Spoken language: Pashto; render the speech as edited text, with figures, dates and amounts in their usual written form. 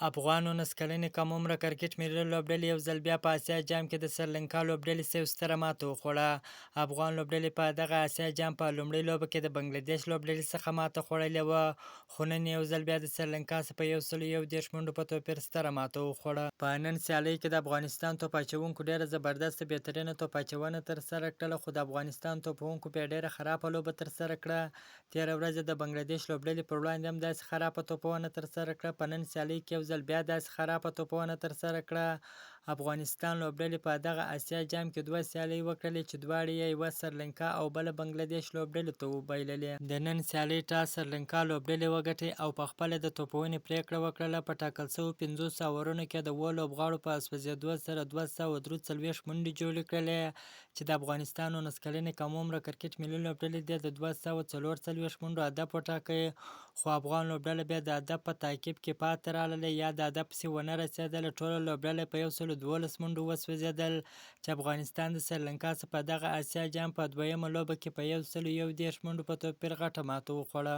افغان 19 کلنې کم عمره کرکټ ملي لوبډلې یو ځل بیا په اسیا جام کې د سریلانکا لوبډلې سره ستره ماته وخوړه. افغان لوبډلې په دغه اسیا جام په لومړۍ لوبه کې د بنگلادیش لوبډلې څخه ماته خوړلې وه، خو نن یو ځل بیا د سریلانکا څخه په 131 منډو په توپیر ستره ماته وخوړه. په نن سیالۍ کې د افغانستان توپ اچوونکو ډیره زبردست بهترینه توپ اچونه ترسره کړله، خو د افغانستان توپ وهونکو بیا ډیره خرابه لوبه ترسره کړه. تېره ورځ د بنگلادیش لوبډلې پر وړاندې هم داسې خرابه توپونه ترسره کړه. په نن سیالۍ کې یو ځل بیا داسې خرابه توپونه ترسره کړه. افغانستان لوبډلې په دغه اسیا جام کې دوه سیالۍ وکړلې چې دواړې یې یوه سریلانکا او بله بنگلادیش لوبډلې ته وبایللې. د نن سیالۍ ټاس سریلانکا لوبډلې وګټي او په خپله د توپونې پریکړه وکړله. په ټاکل شویو 50 اورونو کې د 7 لوبغاړو په سوځېدو سره 243 منډې جوړې کړلې، چې د افغانستان 19 کلنې کم عمره کرکټ ملي لوبډلې د 244 منډو هدف وټاکه، خو افغان لوبډله بیا د هدف په تعقیب کې پاتې راغله یا د هدف پسې ونه رسېدله. ټوله لوبډله په 112 منډو وسوځېدل، چې افغانستان د سریلانکا څخه په دغه اسیا جام په دویمه لوبه کې په 131 منډو په توپیر غټه ماته وخوړه.